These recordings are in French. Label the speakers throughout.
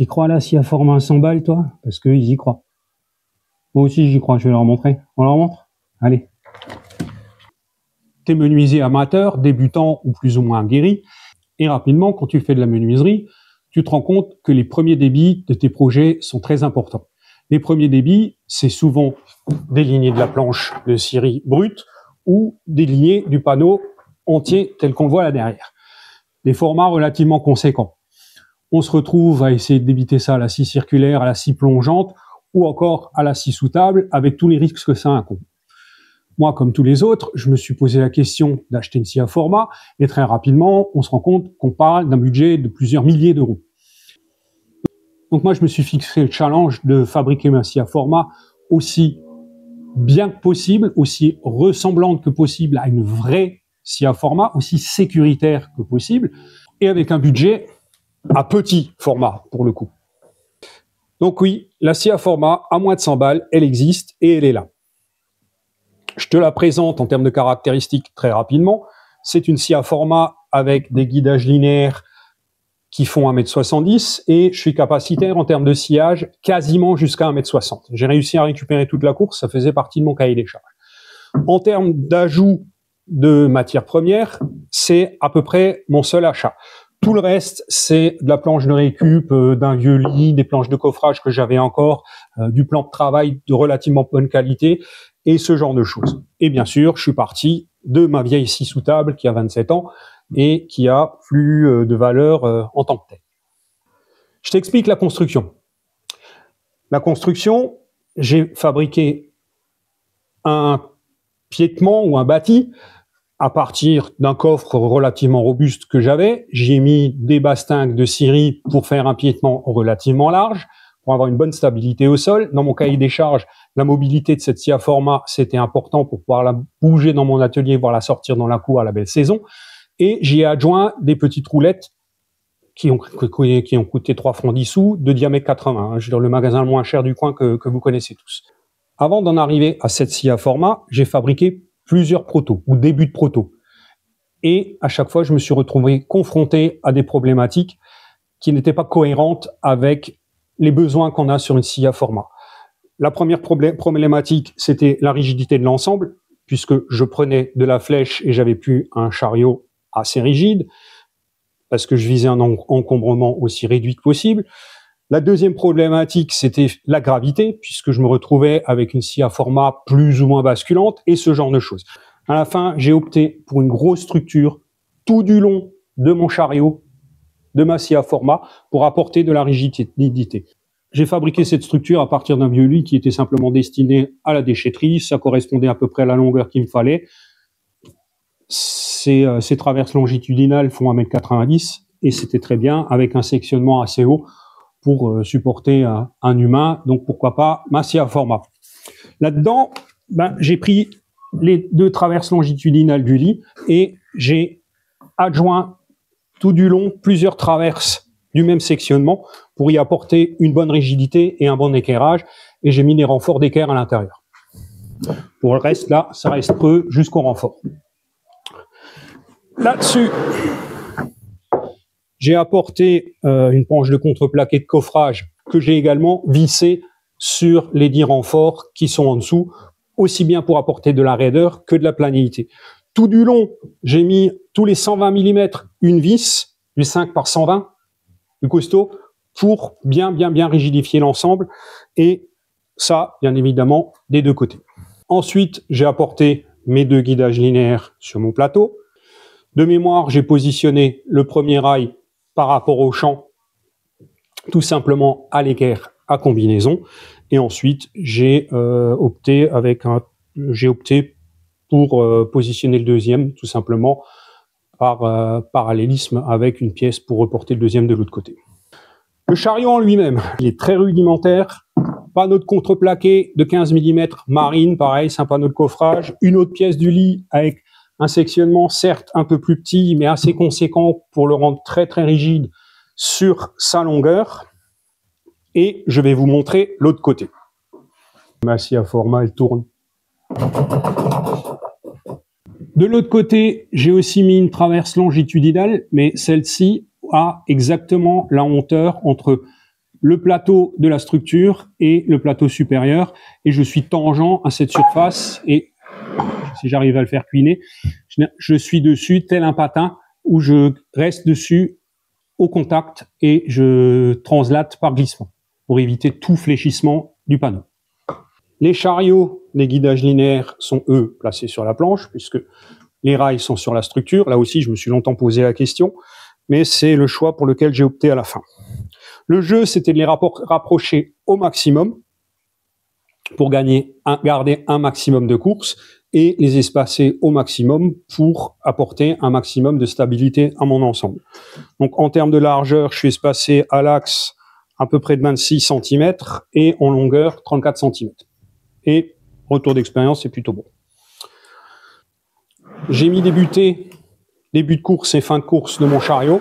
Speaker 1: Tu crois là s'il y a format à 100 balles, toi? Parce qu'ils y croient. Moi aussi, j'y crois. Je vais leur montrer. On leur montre? Allez. T'es menuisier amateur, débutant ou plus ou moins aguerri. Et rapidement, quand tu fais de la menuiserie, tu te rends compte que les premiers débits de tes projets sont très importants. Les premiers débits, c'est souvent des lignées de la planche de scierie brute ou des lignées du panneau entier tel qu'on le voit là derrière. Des formats relativement conséquents. On se retrouve à essayer de débiter ça à la scie circulaire, à la scie plongeante ou encore à la scie sous table avec tous les risques que ça incombe. Moi, comme tous les autres, je me suis posé la question d'acheter une scie à format et très rapidement, on se rend compte qu'on parle d'un budget de plusieurs milliers d'euros. Donc moi, je me suis fixé le challenge de fabriquer ma scie à format aussi bien que possible, aussi ressemblante que possible à une vraie scie à format, aussi sécuritaire que possible, et avec un budget à petit format, pour le coup. Donc oui, la scie à format, à moins de 100 balles, elle existe et elle est là. Je te la présente en termes de caractéristiques très rapidement. C'est une scie à format avec des guidages linéaires qui font 1,70 m et je suis capacitaire en termes de sciage quasiment jusqu'à 1,60 m. J'ai réussi à récupérer toute la course, ça faisait partie de mon cahier des charges. En termes d'ajout de matières premières, c'est à peu près mon seul achat. Tout le reste, c'est de la planche de récup, d'un vieux lit, des planches de coffrage que j'avais encore, du plan de travail de relativement bonne qualité et ce genre de choses. Et bien sûr, je suis parti de ma vieille scie sous table qui a 27 ans et qui a plus de valeur en tant que telle. Je t'explique la construction. La construction, j'ai fabriqué un piétement ou un bâti à partir d'un coffre relativement robuste que j'avais. J'y ai mis des bastingues de scierie pour faire un piétement relativement large, pour avoir une bonne stabilité au sol. Dans mon cahier des charges, la mobilité de cette scie à format, c'était important pour pouvoir la bouger dans mon atelier, voire la sortir dans la cour à la belle saison. Et j'y ai adjoint des petites roulettes qui ont coûté 3 francs 10 sous, de diamètre 80. Je veux dire, le magasin le moins cher du coin que vous connaissez tous. Avant d'en arriver à cette scie à format, j'ai fabriqué plusieurs protos ou débuts de protos. Et à chaque fois, je me suis retrouvé confronté à des problématiques qui n'étaient pas cohérentes avec les besoins qu'on a sur une scie à format. La première problématique, c'était la rigidité de l'ensemble, puisque je prenais de la flèche et j'avais plus un chariot assez rigide, parce que je visais un encombrement aussi réduit que possible. La deuxième problématique, c'était la gravité, puisque je me retrouvais avec une scie à format plus ou moins basculante et ce genre de choses. À la fin, j'ai opté pour une grosse structure tout du long de mon chariot, de ma scie à format, pour apporter de la rigidité. J'ai fabriqué cette structure à partir d'un vieux lit qui était simplement destiné à la déchetterie. Ça correspondait à peu près à la longueur qu'il me fallait. Ces traverses longitudinales font 1,90 m et c'était très bien avec un sectionnement assez haut pour supporter un humain, donc pourquoi pas ma scie à format. Là-dedans, j'ai pris les deux traverses longitudinales du lit et j'ai adjoint tout du long plusieurs traverses du même sectionnement pour y apporter une bonne rigidité et un bon équerrage, et j'ai mis des renforts d'équerre à l'intérieur. Pour le reste, là, ça reste creux jusqu'au renfort. Là-dessus, j'ai apporté une planche de contreplaqué de coffrage que j'ai également vissée sur les 10 renforts qui sont en dessous, aussi bien pour apporter de la raideur que de la planéité. Tout du long, j'ai mis tous les 120 mm une vis, du 5 par 120, du costaud, pour bien rigidifier l'ensemble, et ça, bien évidemment, des deux côtés. Ensuite, j'ai apporté mes deux guidages linéaires sur mon plateau. De mémoire, j'ai positionné le premier rail par rapport au champ, tout simplement à l'équerre à combinaison. Et ensuite, j'ai opté pour positionner le deuxième, tout simplement par parallélisme avec une pièce pour reporter le deuxième de l'autre côté. Le chariot en lui-même, il est très rudimentaire. Panneau de contreplaqué de 15 mm, marine, pareil, c'est un panneau de coffrage. Une autre pièce du lit avec un sectionnement certes un peu plus petit, mais assez conséquent pour le rendre très rigide sur sa longueur. Et je vais vous montrer l'autre côté. Ma scie à format, elle tourne. De l'autre côté, j'ai aussi mis une traverse longitudinale, mais celle-ci a exactement la hauteur entre le plateau de la structure et le plateau supérieur, et je suis tangent à cette surface, et si j'arrive à le faire cuiner, je suis dessus tel un patin où je reste dessus au contact et je translate par glissement pour éviter tout fléchissement du panneau. Les chariots, les guidages linéaires sont eux placés sur la planche puisque les rails sont sur la structure. Là aussi, je me suis longtemps posé la question, mais c'est le choix pour lequel j'ai opté à la fin. Le jeu, c'était de les rapprocher au maximum pour garder un maximum de course et les espacer au maximum pour apporter un maximum de stabilité à mon ensemble. Donc en termes de largeur, je suis espacé à l'axe à peu près de 26 cm et en longueur 34 cm. Et retour d'expérience, c'est plutôt bon. J'ai mis début de course et fin de course de mon chariot.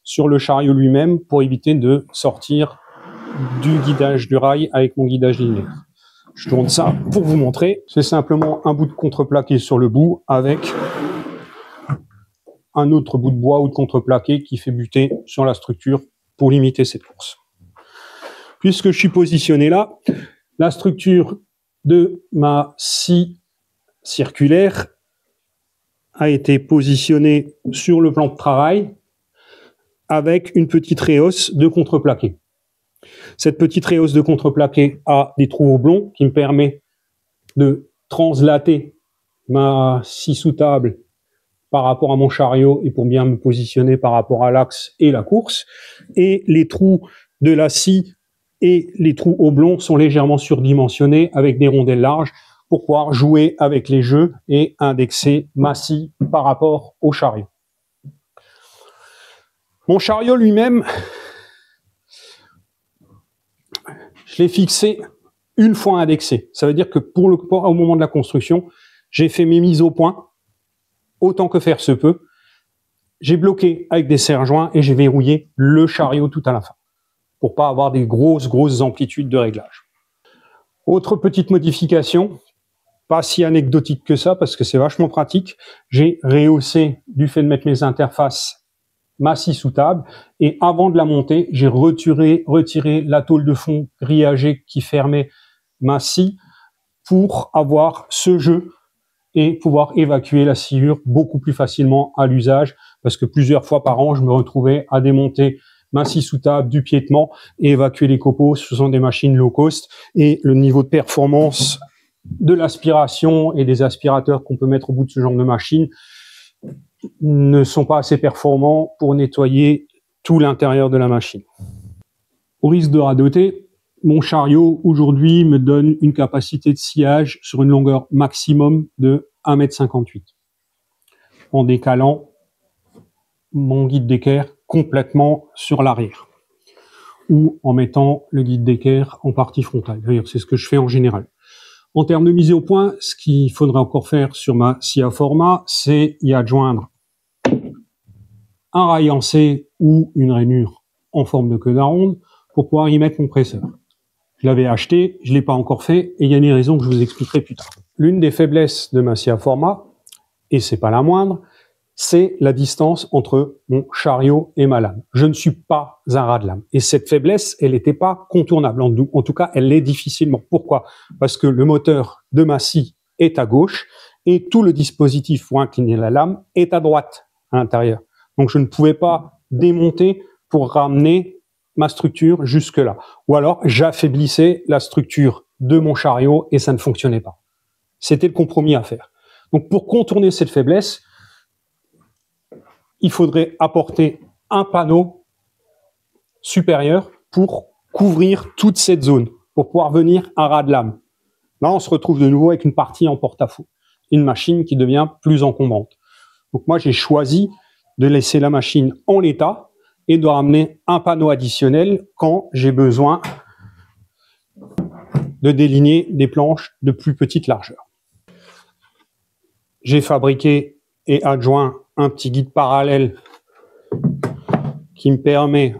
Speaker 1: Sur le chariot lui-même pour éviter de sortir du guidage du rail avec mon guidage linéaire. Je tourne ça pour vous montrer. C'est simplement un bout de contreplaqué sur le bout avec un autre bout de bois ou de contreplaqué qui fait buter sur la structure pour limiter cette course. Puisque je suis positionné là, la structure de ma scie circulaire a été positionnée sur le plan de travail avec une petite réhausse de contreplaqué. Cette petite réhausse de contreplaqué a des trous oblongs qui me permet de translater ma scie sous table par rapport à mon chariot et pour bien me positionner par rapport à l'axe et la course. Et les trous de la scie et les trous oblongs sont légèrement surdimensionnés avec des rondelles larges pour pouvoir jouer avec les jeux et indexer ma scie par rapport au chariot. Mon chariot lui-même, je l'ai fixé une fois indexé. Ça veut dire que au moment de la construction, j'ai fait mes mises au point, autant que faire se peut. J'ai bloqué avec des serre-joints et j'ai verrouillé le chariot tout à la fin, pour pas avoir des grosses amplitudes de réglage. Autre petite modification, pas si anecdotique que ça, parce que c'est vachement pratique. J'ai rehaussé, du fait de mettre mes interfaces, ma scie sous table, et avant de la monter, j'ai retiré la tôle de fond grillagée qui fermait ma scie pour avoir ce jeu et pouvoir évacuer la sciure beaucoup plus facilement à l'usage, parce que plusieurs fois par an, je me retrouvais à démonter ma scie sous table, du piétement et évacuer les copeaux. Ce sont des machines low cost et le niveau de performance de l'aspiration et des aspirateurs qu'on peut mettre au bout de ce genre de machine ne sont pas assez performants pour nettoyer tout l'intérieur de la machine. Au risque de radoter, mon chariot aujourd'hui me donne une capacité de sciage sur une longueur maximum de 1,58 m en décalant mon guide d'équerre complètement sur l'arrière ou en mettant le guide d'équerre en partie frontale. D'ailleurs, c'est ce que je fais en général. En termes de mise au point, ce qu'il faudrait encore faire sur ma scie à format, c'est y adjoindre un rail en C ou une rainure en forme de queue d'aronde pour pouvoir y mettre mon presseur. Je l'avais acheté, je ne l'ai pas encore fait, et il y a des raisons que je vous expliquerai plus tard. L'une des faiblesses de ma scie à format, et c'est pas la moindre, c'est la distance entre mon chariot et ma lame. Je ne suis pas un ras de lame. Et cette faiblesse, elle n'était pas contournable. En tout cas, elle l'est difficilement. Pourquoi? Parce que le moteur de ma scie est à gauche et tout le dispositif pour incliner la lame est à droite à l'intérieur. Donc, je ne pouvais pas démonter pour ramener ma structure jusque-là. Ou alors, j'affaiblissais la structure de mon chariot et ça ne fonctionnait pas. C'était le compromis à faire. Donc, pour contourner cette faiblesse, il faudrait apporter un panneau supérieur pour couvrir toute cette zone, pour pouvoir venir à ras de lame. Là, on se retrouve de nouveau avec une partie en porte-à-faux, une machine qui devient plus encombrante. Donc moi, j'ai choisi de laisser la machine en l'état et de ramener un panneau additionnel quand j'ai besoin de déligner des planches de plus petite largeur. J'ai fabriqué et adjoint un petit guide parallèle qui me permet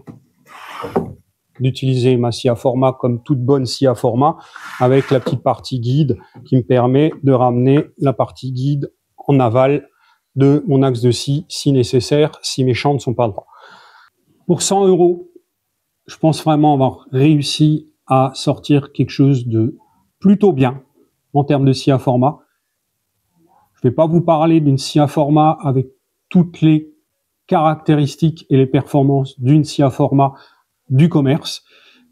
Speaker 1: d'utiliser ma scie à format comme toute bonne scie à format avec la petite partie guide qui me permet de ramener la partie guide en aval de mon axe de scie si nécessaire, si mes champs ne sont pas droits. Pour 100 €, je pense vraiment avoir réussi à sortir quelque chose de plutôt bien en termes de scie à format. Je ne vais pas vous parler d'une scie à format avec toutes les caractéristiques et les performances d'une scie à format du commerce,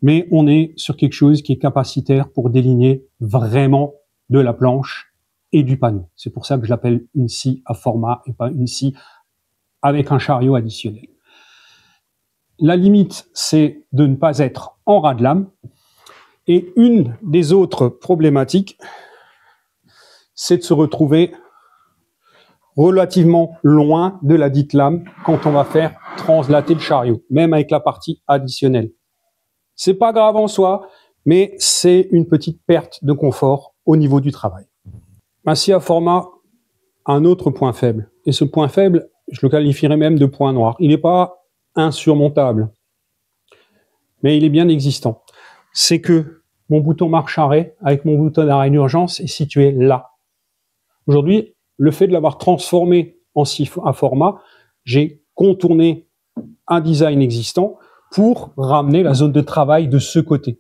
Speaker 1: mais on est sur quelque chose qui est capacitaire pour déligner vraiment de la planche et du panneau. C'est pour ça que je l'appelle une scie à format et pas une scie avec un chariot additionnel. La limite, c'est de ne pas être en ras de lame. Et une des autres problématiques, c'est de se retrouver relativement loin de la dite lame quand on va faire translater le chariot, même avec la partie additionnelle. C'est pas grave en soi, mais c'est une petite perte de confort au niveau du travail. Ma scie à format a un autre point faible. Et ce point faible, je le qualifierais même de point noir. Il n'est pas insurmontable, mais il est bien existant. C'est que mon bouton marche-arrêt avec mon bouton d'arrêt d'urgence est situé là. Aujourd'hui, le fait de l'avoir transformé en scie à format, j'ai contourné un design existant pour ramener la zone de travail de ce côté.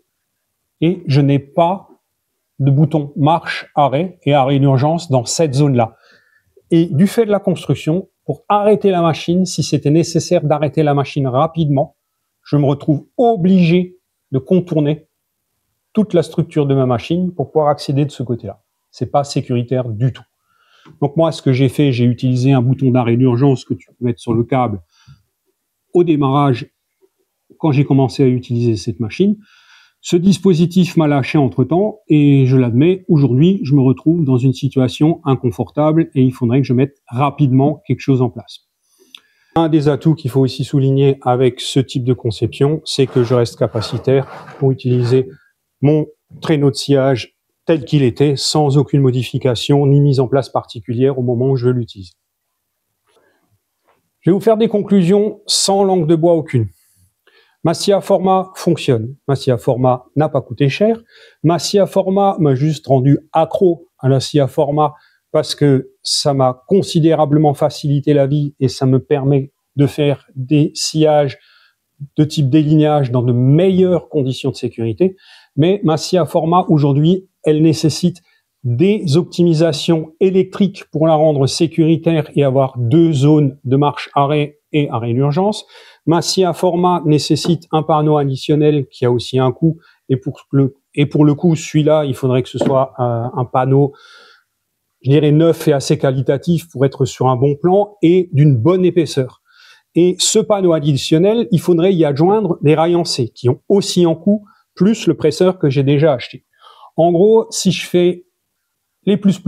Speaker 1: Et je n'ai pas de bouton marche-arrêt et arrêt d'urgence dans cette zone-là. Et du fait de la construction, pour arrêter la machine, si c'était nécessaire d'arrêter la machine rapidement, je me retrouve obligé de contourner toute la structure de ma machine pour pouvoir accéder de ce côté-là. C'est pas sécuritaire du tout. Donc moi, ce que j'ai fait, j'ai utilisé un bouton d'arrêt d'urgence que tu peux mettre sur le câble au démarrage quand j'ai commencé à utiliser cette machine. Ce dispositif m'a lâché entre-temps et je l'admets, aujourd'hui, je me retrouve dans une situation inconfortable et il faudrait que je mette rapidement quelque chose en place. Un des atouts qu'il faut aussi souligner avec ce type de conception, c'est que je reste capacitaire pour utiliser mon traîneau de sciage tel qu'il était, sans aucune modification ni mise en place particulière au moment où je l'utilise. Je vais vous faire des conclusions sans langue de bois aucune. Ma scie à format fonctionne. Ma scie à format n'a pas coûté cher. Ma scie à format m'a juste rendu accro à la scie à format parce que ça m'a considérablement facilité la vie et ça me permet de faire des sciages de type délignage dans de meilleures conditions de sécurité. Mais ma scie à format aujourd'hui, elle nécessite des optimisations électriques pour la rendre sécuritaire et avoir 2 zones de marche-arrêt et arrêt d'urgence. Ma scie à format nécessite un panneau additionnel qui a aussi un coût. Et pour le coup, celui-là, il faudrait que ce soit un panneau, je dirais, neuf et assez qualitatif pour être sur un bon plan et d'une bonne épaisseur. Et ce panneau additionnel, il faudrait y adjoindre des rails en C qui ont aussi un coût, plus le presseur que j'ai déjà acheté. En gros, si je fais les plus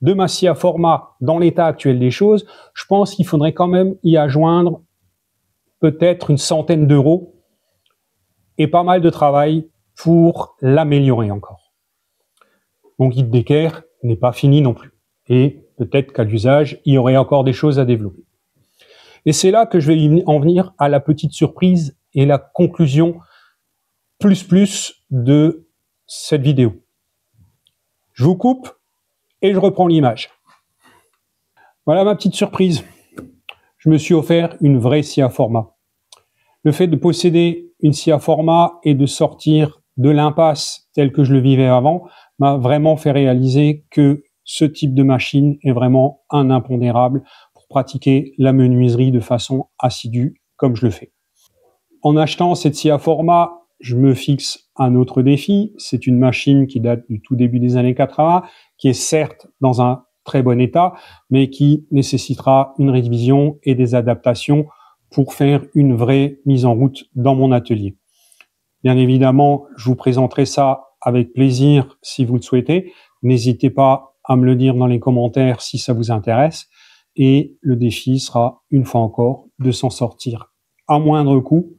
Speaker 1: de ma scie à format dans l'état actuel des choses, je pense qu'il faudrait quand même y adjoindre peut-être une centaine d'euros et pas mal de travail pour l'améliorer encore. Mon guide d'équerre n'est pas fini non plus. Et peut-être qu'à l'usage, il y aurait encore des choses à développer. Et c'est là que je vais en venir à la petite surprise et la conclusion de cette vidéo. Je vous coupe et je reprends l'image. Voilà ma petite surprise. Je me suis offert une vraie scie à format. Le fait de posséder une scie à format et de sortir de l'impasse tel que je le vivais avant m'a vraiment fait réaliser que ce type de machine est vraiment un impondérable pour pratiquer la menuiserie de façon assidue comme je le fais. En achetant cette scie à format, je me fixe un autre défi. C'est une machine qui date du tout début des années 80, qui est certes dans un très bon état, mais qui nécessitera une révision et des adaptations pour faire une vraie mise en route dans mon atelier. Bien évidemment, je vous présenterai ça avec plaisir si vous le souhaitez. N'hésitez pas à me le dire dans les commentaires si ça vous intéresse. Et le défi sera, une fois encore, de s'en sortir à moindre coût.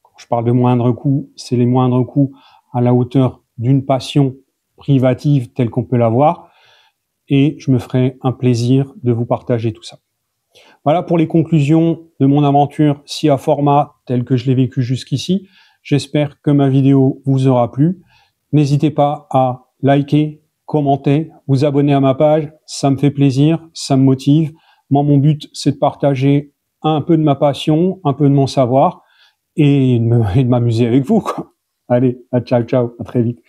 Speaker 1: Quand je parle de moindre coût, c'est les moindres coûts à la hauteur d'une passion privative telle qu'on peut l'avoir. Et je me ferai un plaisir de vous partager tout ça. Voilà pour les conclusions de mon aventure scie à format telle que je l'ai vécue jusqu'ici. J'espère que ma vidéo vous aura plu. N'hésitez pas à liker, commentez, vous abonnez à ma page, ça me fait plaisir, ça me motive. Moi, mon but, c'est de partager un peu de ma passion, un peu de mon savoir et de m'amuser avec vous, quoi. Allez, ciao, ciao, à très vite.